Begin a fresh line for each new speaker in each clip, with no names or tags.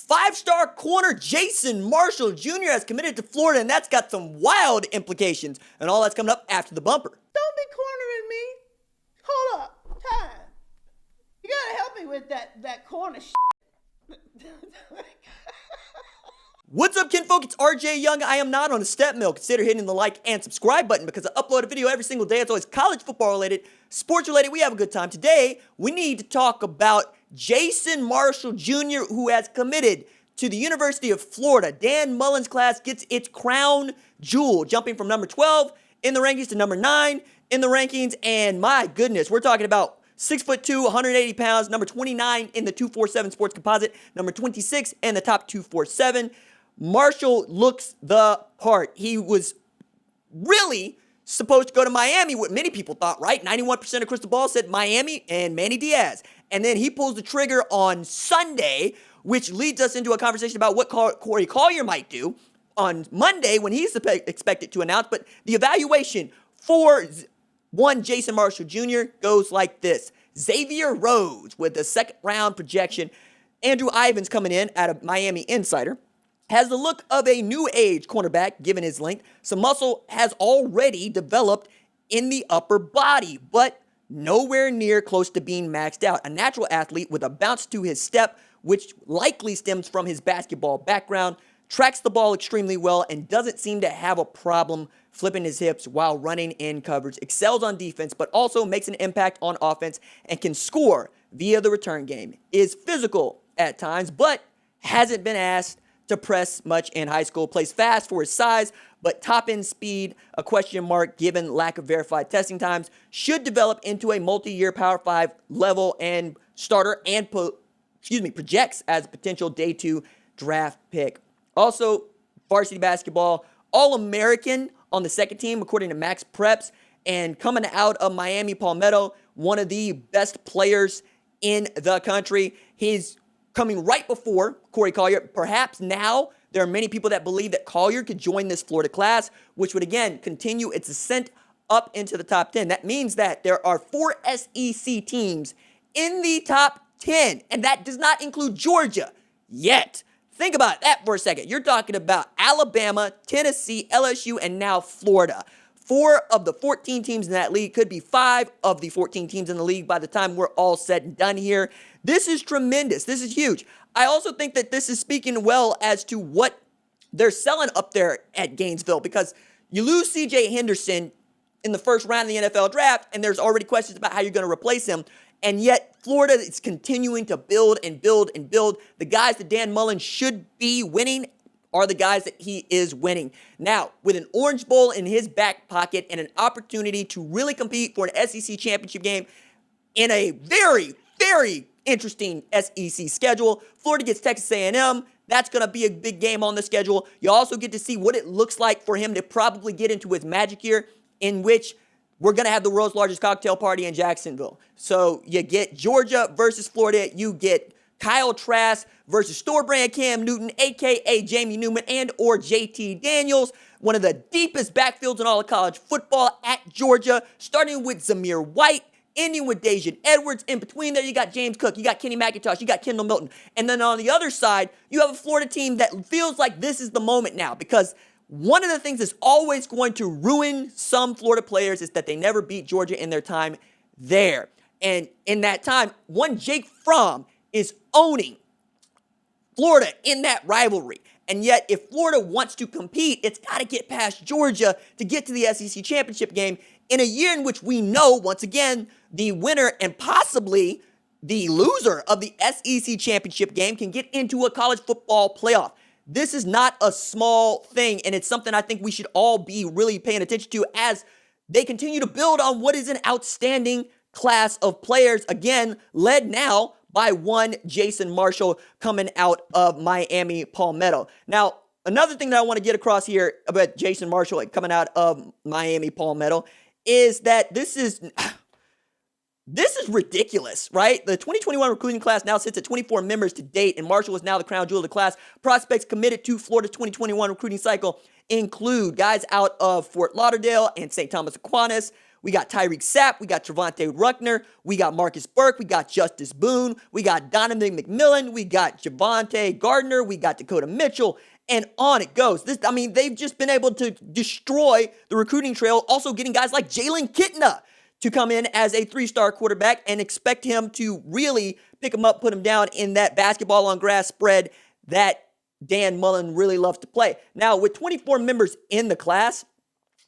Five-star corner Jason Marshall Jr. has committed to Florida, and that's got some wild implications. And all that's coming up after the bumper.
Don't be cornering me. Hold up. Time. You gotta help me with that corner shit.
What's up, kinfolk? It's RJ Young. I am not on a step mill. Consider hitting the like and subscribe button because I upload a video every single day. It's always college football related, sports related. We have a good time. Today, we need to talk about Jason Marshall Jr., who has committed to the University of Florida. Dan Mullen's class gets its crown jewel, jumping from number 12 in the rankings to number 9 in the rankings. And my goodness, we're talking about 6'2", 180 pounds, number 29 in the 247 sports composite, number 26 in the top 247. Marshall looks the part. He was really supposed to go to Miami, what many people thought, right? 91% of crystal ball said Miami and Manny Diaz. And then he pulls the trigger on Sunday, which leads us into a conversation about what Corey Collier might do on Monday when he's expected to announce. But the evaluation for one Jason Marshall Jr. goes like this. Xavier Rhodes with the second round projection. Andrew Ivins coming in at a Miami Insider. Has the look of a new age cornerback, given his length. Some muscle has already developed in the upper body, but nowhere near close to being maxed out. A natural athlete with a bounce to his step, which likely stems from his basketball background, tracks the ball extremely well, and doesn't seem to have a problem flipping his hips while running in coverage. Excels on defense, but also makes an impact on offense and can score via the return game. Is physical at times, but hasn't been asked to press much in high school. Plays fast for his size, but top-end speed, a question mark given lack of verified testing times. Should develop into a multi-year Power 5 level and starter and projects as a potential day 2 draft pick. Also, varsity basketball, All-American on the second team, according to Max Preps, and coming out of Miami Palmetto, one of the best players in the country. He's coming right before Corey Collier. Perhaps now there are many people that believe that Collier could join this Florida class, which would, again, continue its ascent up into the top 10. That means that there are 4 SEC teams in the top 10, and that does not include Georgia yet. Think about that for a second. You're talking about Alabama, Tennessee, LSU, and now Florida. 4 of the 14 teams in that league could be 5 of the 14 teams in the league by the time we're all said and done here. This is tremendous. This is huge. I also think that this is speaking well as to what they're selling up there at Gainesville, because you lose C.J. Henderson in the first round of the NFL draft, and there's already questions about how you're going to replace him. And yet Florida is continuing to build and build and build. The guys that Dan Mullen should be winning are the guys that he is winning. Now, with an Orange Bowl in his back pocket and an opportunity to really compete for an SEC championship game in a very, very interesting SEC schedule, Florida gets Texas A&M. That's going to be a big game on the schedule. You also get to see what it looks like for him to probably get into his magic year, in which we're going to have the world's largest cocktail party in Jacksonville. So you get Georgia versus Florida. You get Kyle Trask versus store-brand Cam Newton, a.k.a. Jamie Newman and or JT Daniels, one of the deepest backfields in all of college football at Georgia, starting with Zamir White, ending with Daijun Edwards. In between there, you got James Cook, you got Kenny McIntosh, you got Kendall Milton. And then on the other side, you have a Florida team that feels like this is the moment now, because one of the things that's always going to ruin some Florida players is that they never beat Georgia in their time there. And in that time, one Jake Fromm is owning Florida in that rivalry. And yet, if Florida wants to compete, it's got to get past Georgia to get to the SEC championship game in a year in which we know, once again, the winner and possibly the loser of the SEC championship game can get into a college football playoff. This is not a small thing, and it's something I think we should all be really paying attention to as they continue to build on what is an outstanding class of players, again, led now by one Jason Marshall coming out of Miami Palmetto. Now, another thing that I want to get across here about Jason Marshall coming out of Miami Palmetto is that this is ridiculous, right? The 2021 recruiting class now sits at 24 members to date, and Marshall is now the crown jewel of the class. Prospects committed to Florida's 2021 recruiting cycle include guys out of Fort Lauderdale and St. Thomas Aquinas. We got Tyreek Sapp. We got Trevante Ruckner. We got Marcus Burke. We got Justice Boone. We got Donovan McMillan. We got Javonte Gardner. We got Dakota Mitchell. And on it goes. They've just been able to destroy the recruiting trail, also getting guys like Jalen Kitna to come in as a 3-star quarterback and expect him to really pick him up, put him down in that basketball on grass spread that Dan Mullen really loves to play. Now, with 24 members in the class,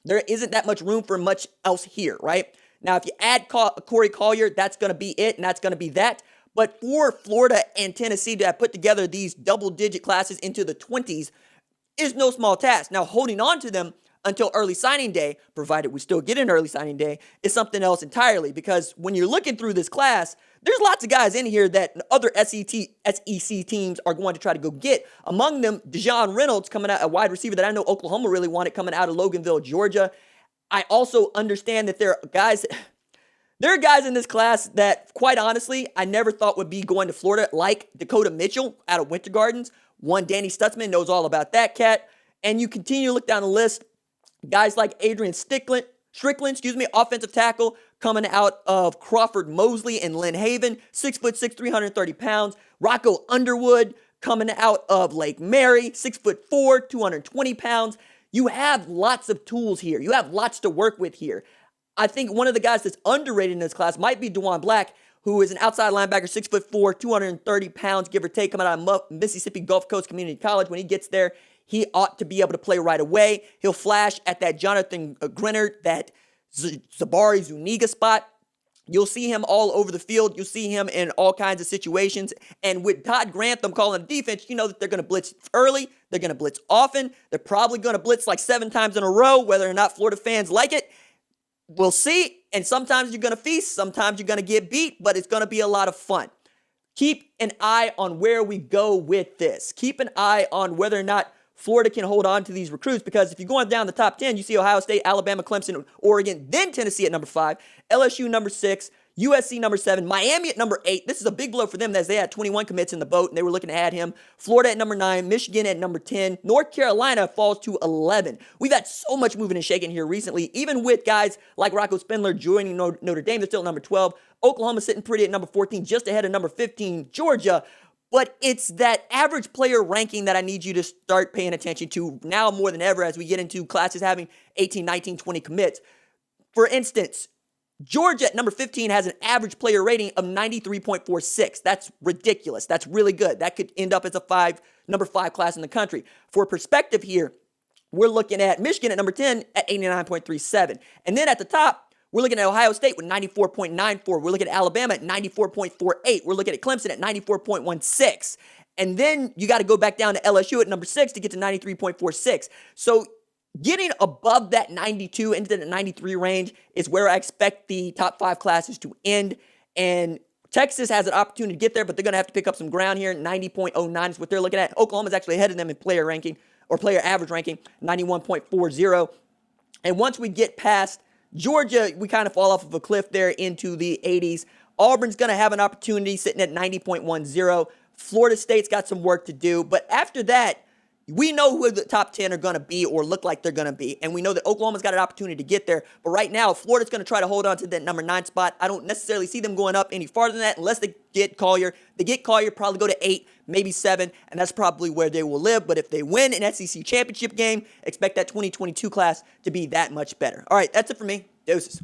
there isn't that much room for much else here, right? Now, if you add Corey Collier, that's going to be it, and that's going to be that. But for Florida and Tennessee to have put together these double-digit classes into the 20s is no small task. Now, holding on to them until early signing day, provided we still get an early signing day, is something else entirely. Because when you're looking through this class, there's lots of guys in here that other SEC teams are going to try to go get. Among them, Dejon Reynolds coming out, a wide receiver that I know Oklahoma really wanted, coming out of Loganville, Georgia. I also understand that there are guys in this class that, quite honestly, I never thought would be going to Florida, like Dakota Mitchell out of Winter Gardens. One, Danny Stutzman knows all about that cat. And you continue to look down the list, guys like Adrian Strickland, offensive tackle, coming out of Crawford Mosley and Lynn Haven, 6'6", 330 pounds. Rocco Underwood, coming out of Lake Mary, 6'4", 220 pounds. You have lots of tools here. You have lots to work with here. I think one of the guys that's underrated in this class might be DeJuan Black, who is an outside linebacker, 6'4", 230 pounds, give or take, coming out of Mississippi Gulf Coast Community College. When he gets there, he ought to be able to play right away. He'll flash at that Jonathan Grenard, that Zabari Zuniga spot. You'll see him all over the field. You'll see him in all kinds of situations. And with Todd Grantham calling the defense, you know that they're going to blitz early. They're going to blitz often. They're probably going to blitz like 7 times in a row, whether or not Florida fans like it. We'll see. And sometimes you're going to feast. Sometimes you're going to get beat, but it's going to be a lot of fun. Keep an eye on where we go with this. Keep an eye on whether or not Florida can hold on to these recruits, because if you're going down the top 10, you see Ohio State, Alabama, Clemson, Oregon, then Tennessee at number 5, LSU number 6, USC number 7, Miami at number 8. This is a big blow for them as they had 21 commits in the boat and they were looking to add him. Florida at number 9, Michigan at number 10, North Carolina falls to 11. We've had so much moving and shaking here recently, even with guys like Rocco Spindler joining Notre Dame. They're still at number 12. Oklahoma sitting pretty at number 14, just ahead of number 15, Georgia. But it's that average player ranking that I need you to start paying attention to now more than ever as we get into classes having 18, 19, 20 commits. For instance, Georgia at number 15 has an average player rating of 93.46. That's ridiculous. That's really good. That could end up as a number 5 class in the country. For perspective here, we're looking at Michigan at number 10 at 89.37. And then at the top, we're looking at Ohio State with 94.94. We're looking at Alabama at 94.48. We're looking at Clemson at 94.16. And then you got to go back down to LSU at number 6 to get to 93.46. So getting above that 92 into the 93 range is where I expect the top 5 classes to end. And Texas has an opportunity to get there, but they're going to have to pick up some ground here. 90.09 is what they're looking at. Oklahoma's actually ahead of them in player ranking, or player average ranking, 91.40. And once we get past Georgia, we kind of fall off of a cliff there into the 80s. Auburn's going to have an opportunity sitting at 90.10. Florida State's got some work to do. But after that, we know who the top 10 are going to be or look like they're going to be. And we know that Oklahoma's got an opportunity to get there. But right now, Florida's going to try to hold on to that number 9 spot. I don't necessarily see them going up any farther than that unless they get Collier. They get Collier, probably go to 8, maybe 7, and that's probably where they will live. But if they win an SEC championship game, expect that 2022 class to be that much better. All right, that's it for me. Deuces.